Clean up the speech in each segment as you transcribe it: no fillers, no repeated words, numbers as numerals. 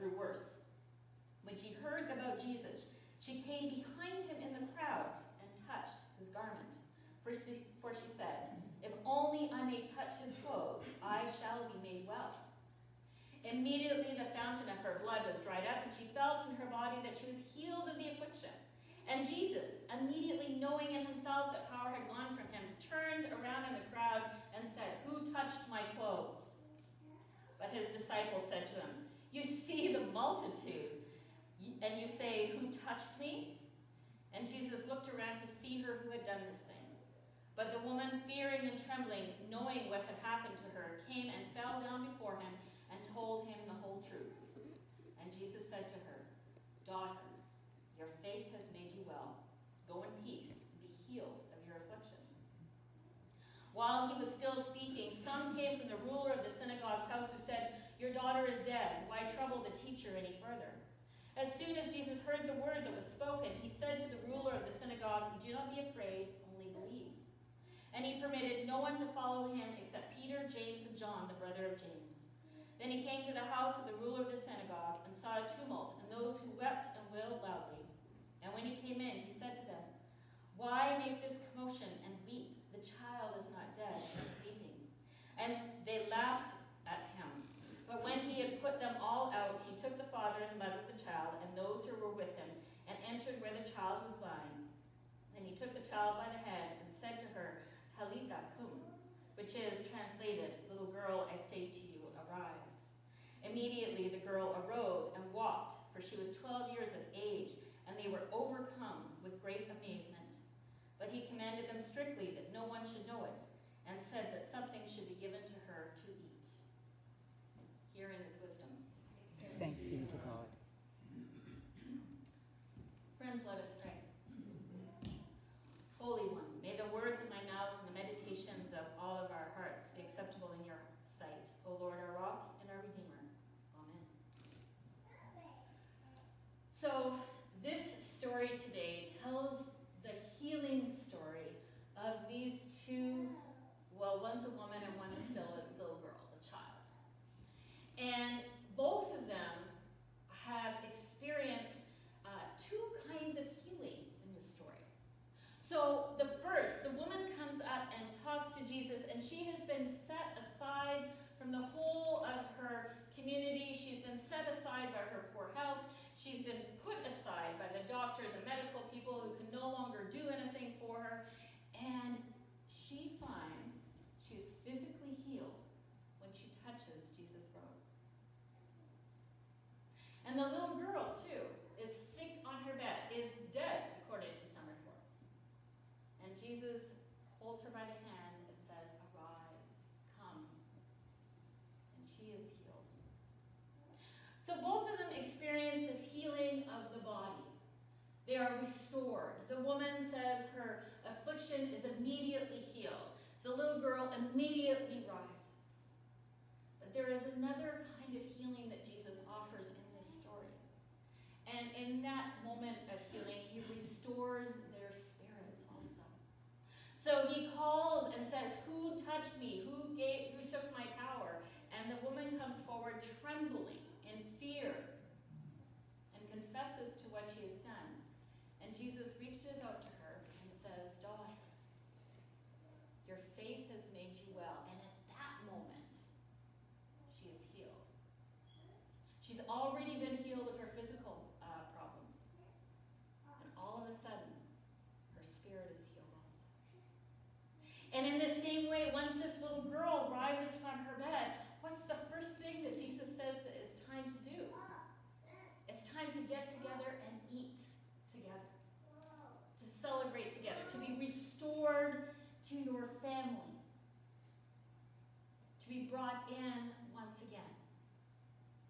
grew worse. When she heard about Jesus, she came behind him in the crowd and touched his garment. For she said, "If only I may touch his clothes, I shall be made well." Immediately the fountain of her blood was dried up, and she felt in her body that she was healed of the affliction. And Jesus, immediately knowing in himself that power had gone from him, turned around in the crowd and said, "Who touched my clothes?" But his disciples said to him, "You see the multitude, and you say, 'Who touched me?'" And Jesus looked around to see her who had done this thing. But the woman, fearing and trembling, knowing what had happened to her, came and fell down before him and told him the whole truth. And Jesus said to her, "Daughter, your faith has made you well. Go in peace and be healed of your affliction." While he was still speaking, some came from the ruler of the synagogue's house who said, "Your daughter is dead. Why trouble the teacher any further?" As soon as Jesus heard the word that was spoken, he said to the ruler of the synagogue, "Do not be afraid, only believe." And he permitted no one to follow him except Peter, James, and John, the brother of James. Then he came to the house of the ruler of the synagogue and saw a tumult and those who wept and wailed loudly. And when he came in, he said to them, "Why make this commotion and weep? The child is not dead, but sleeping." And they laughed at him. But when he had put them all out, he took the father and the mother of the child and those who were with him and entered where the child was lying. Then he took the child by the head and said to her, "Talitha cum," which is translated, "Little girl, I say to you, arise." Immediately the girl arose and walked, for she was 12 years of age, and they were overcome with great amazement. But he commanded them strictly that no one should know it, and said that something should be given to her to eat. Herein is wisdom. Thanks be to God. Friends, let us pray. Holy One, may the words of my mouth and the meditations of all of our hearts be acceptable in your sight, O Lord, our rock and our Redeemer. Amen. So this story today tells the healing story of these two, well, one's a woman and one's still a little girl, a child. And both of them have experienced two kinds of healing in the story. So the first, the woman comes up and talks to Jesus, and she has been set aside from the whole of her community. She's been set aside by her poor health. She's been put aside by the doctors and medical people who can no longer do anything for her. And she finds she is physically healed when she touches Jesus' robe. And the little girl, too, is sick on her bed, is dead, according to some reports. And Jesus holds her by the hand and says, "Arise, come." And she is healed. So both of them experience this healing of the body. They are restored. The woman says her affliction is immediately healed. The little girl immediately rises. But there is another kind of healing that Jesus offers in this story. And in that moment of healing, he restores their spirits also. So he calls and says, "Who touched me? Who took my power?" And the woman comes forward trembling in fear and confesses to what she has done. And Jesus reaches out to her and says, "Daughter, your faith has made you well." And at that moment, she is healed. She's already been healed of her physical problems. And all of a sudden, her spirit is healed also. And in the same way, once this little girl rises from her bed, what's the first thing that Jesus says that it's time to do? It's time to get together and eat together, to celebrate together, to be restored to your family, to be brought in once again.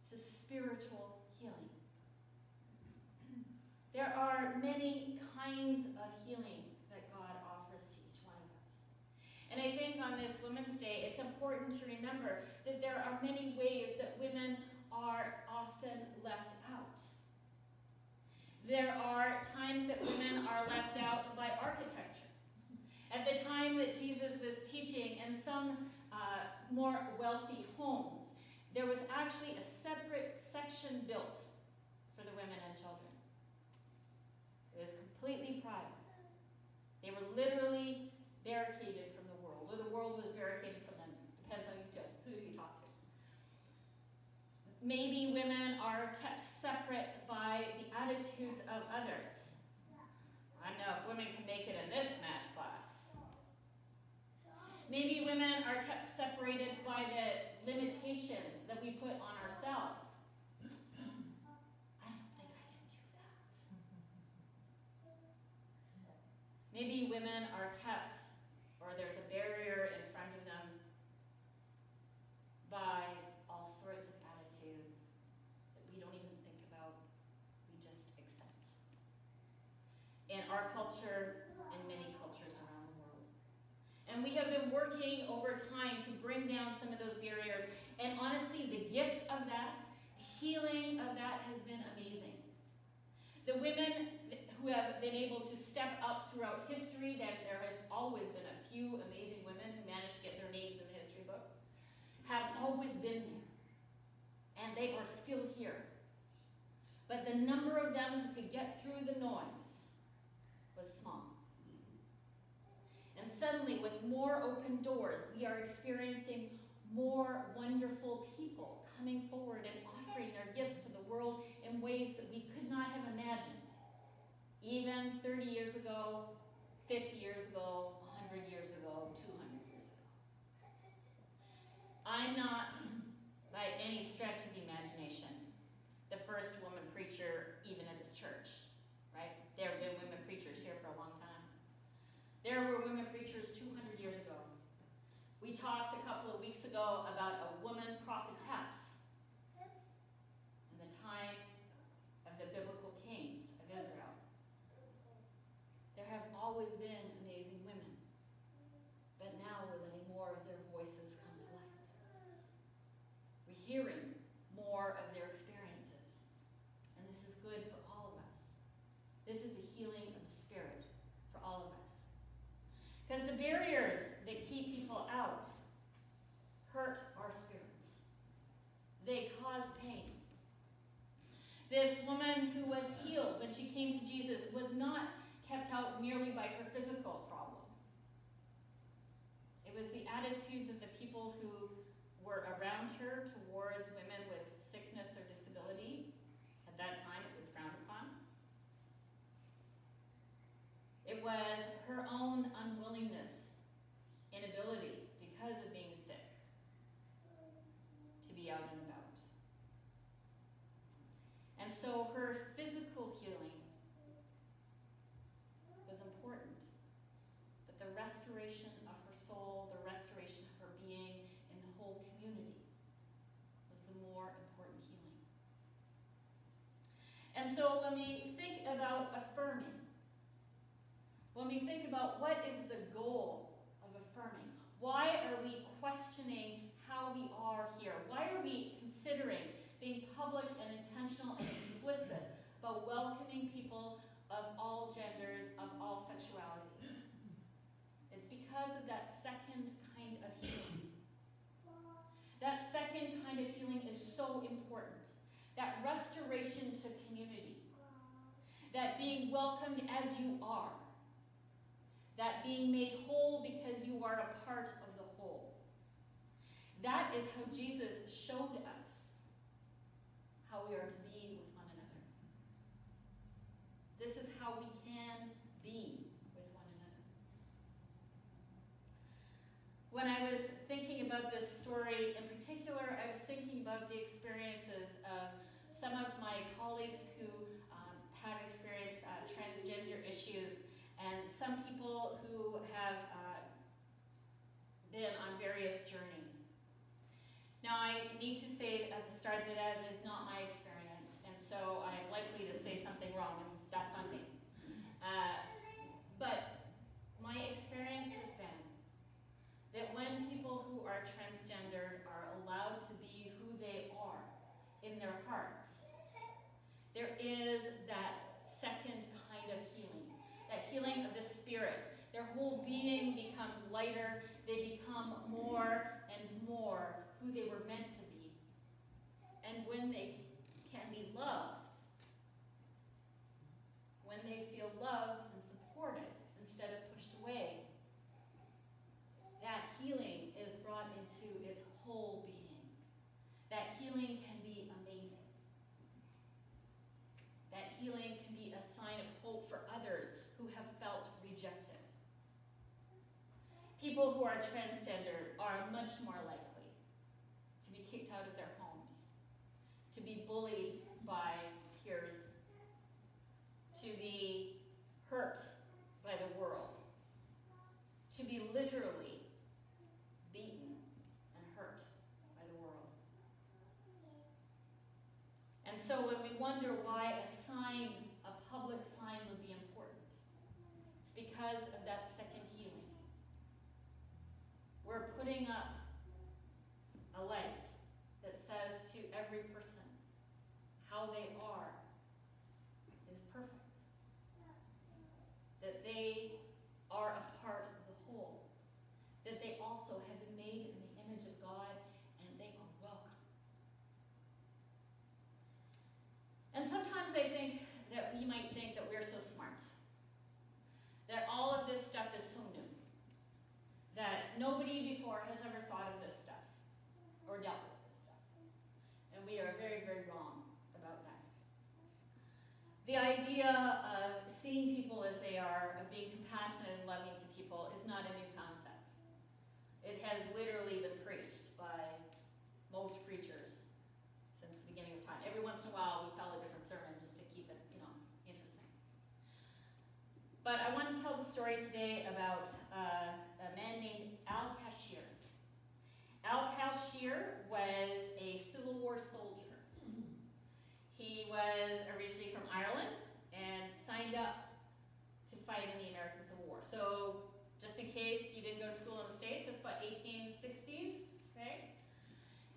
It's a spiritual healing. There are many kinds of healing that God offers to each one of us. And I think on this Women's Day, it's important to remember that there are many ways that women are often left out. There are times that women are left out by architecture. At the time that Jesus was teaching in some more wealthy homes, there was actually a separate section protection built for the women and children. It was completely private. They were literally barricaded from the world, or the world was barricaded from them. Depends on who you talk to. Maybe women are kept separate by the attitudes of others. I know if women can make it in this math class. Maybe women are kept separated by the limitations that we put on ourselves. I don't think I can do that. Maybe women are kept, or there's a barrier in front of them by all sorts of attitudes that we don't even think about, we just accept. In our culture, and many cultures around the world. And we have been working over time to bring down some of those barriers. And honestly, the gift of that, healing of that has been amazing. The women who have been able to step up throughout history, that there has always been a few amazing women who managed to get their names in the history books, have always been there. And they are still here. But the number of them who could get through the noise was small. And suddenly, with more open doors, we are experiencing more wonderful people coming forward and offering their gifts to the world in ways that we could not have imagined. Even 30 years ago, 50 years ago, 100 years ago, 200 years ago. I'm not, by any stretch of the imagination, the first woman preacher even in this church, right? There have been women preachers here for a long time. There were women preachers 200 years ago. We talked a couple of weeks ago about a woman prophetess in the time of the biblical kings of Israel. There have always been amazing women, but now we're letting more of their voices come to light. We're hearing more of their experiences, and this is good for all of us. This is a healing of the spirit for all of us. Because the barriers that keep people out hurt our spirits. They cause pain. This woman who was healed when she came to Jesus was not kept out merely by her physical problems. It was the attitudes of the people who were around her towards women with sickness or disability. At that time, it was frowned upon. It was her own unwillingness, inability, because of being sick, to be out and about. And so her physical healing was important, but the restoration of her soul, the restoration of her being in the whole community was the more important healing. And so when we think about affirming, when we think about what is the goal of affirming, why are we questioning how we are here? Why are we considering being public and intentional and explicit about welcoming people of all genders, of all sexualities? It's because of that second kind of healing. That second kind of healing is so important. That restoration to community. That being welcomed as you are. That being made whole because you are a part of the whole. That is how Jesus showed us how we are to be with one another. This is how we can be with one another. When I was thinking about this story in particular, I was thinking about the experiences of some of my colleagues who have experienced transgender issues, and some people who have been on various journeys. Now, I need to say at the start that that is not my experience, and so I'm likely to say something wrong, and that's on me. But my experience has been that when people who are transgendered are allowed to be who they are in their hearts, there is that second kind of healing, that healing of the spirit. Their whole being becomes lighter. They become more and more who they were meant to be. And when they can can be loved, when they feel loved and supported instead of pushed away, that healing is brought into its whole being. That healing can be amazing. That healing can be a sign of hope for others who have felt rejected. People who are transgender are much more likely to be kicked out of their homes, to be bullied by peers, to be hurt by the world, to be literally beaten and hurt by the world. And so when we wonder why a public sign would be important, it's because of that second healing. We're putting up a light that says to every person how they are is perfect. That they are a part of the whole. That they also have been made in the image of God and they are welcome. And sometimes I think that we might think that we're so smart. That all of this stuff is so new. That nobody before has ever thought of this stuff or dealt with this stuff. And we are very, very wrong about that. The idea of seeing people as they are, of being compassionate and loving to people, is not a new concept. It has literally been preached by most preachers since the beginning of time. Every once in a while we tell a different sermon just to keep it, interesting. But I want to tell the story today about a man named Al Cashier. Al Cashier was a Civil War soldier. He was originally from Ireland and signed up to fight in the American Civil War. So just in case you didn't go to school in the States, it's about 1860s, okay?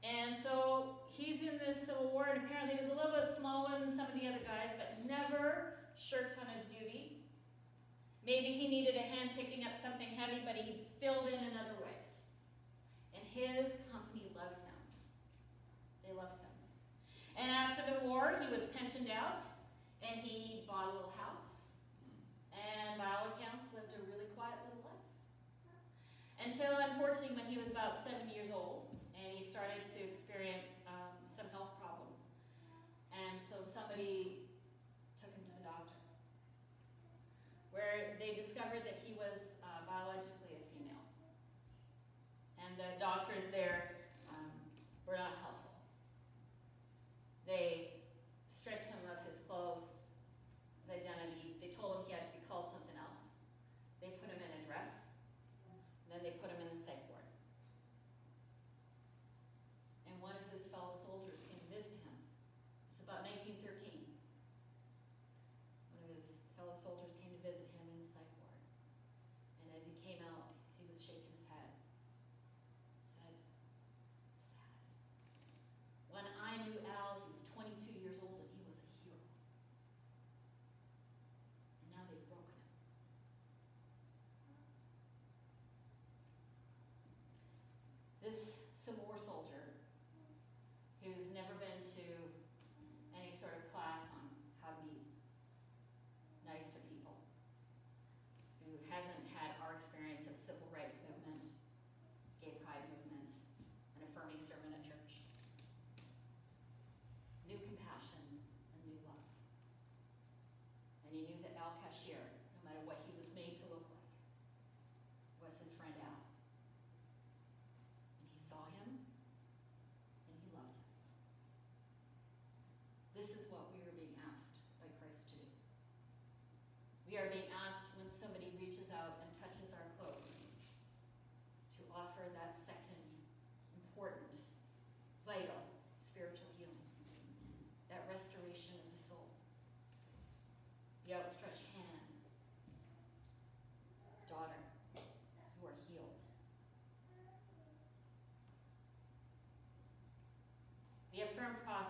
And so he's in this Civil War, and apparently he was a little bit smaller than some of the other guys, but never shirked on his duty. Maybe he needed a hand picking up something heavy, but he filled in other ways. And his company loved him. They loved him. And after the war, he was pensioned out, and he bought a little house. And by all accounts, lived a really quiet little life. Until, unfortunately, when he was about 7 years old, and he started to experience some health problems. And so somebody took him to the doctor, where they discovered that he was biologically a female. And the doctors there were not helpful. They stripped him of his clothes, his identity. They told him he had to be called something else. They put him in a dress, and then they put him in the psych ward. And one of his fellow soldiers came to visit him. It's about 1913. One of his fellow soldiers came to visit him in the psych ward. And as he came out, he was shaking his head. Said, sad. When I knew Al, he was 22 years old and he was a hero. And now they've broken him. This Civil War soldier, who's never been to any sort of class on how to be nice to people, who hasn't had our experience of civil rights movement, gay pride movement, an affirming sermon at church, knew compassion and knew love. And he knew that Al Cashier, no matter what he was made to look like, was his friend Al. And he saw him and he loved him. This is what we are being asked by Christ to do. We are being asked when somebody reaches out and touches our cloak to offer that second important, vital spiritual healing, that restoration of the soul, the outstretched hand. Daughter, you are healed. The Affirm process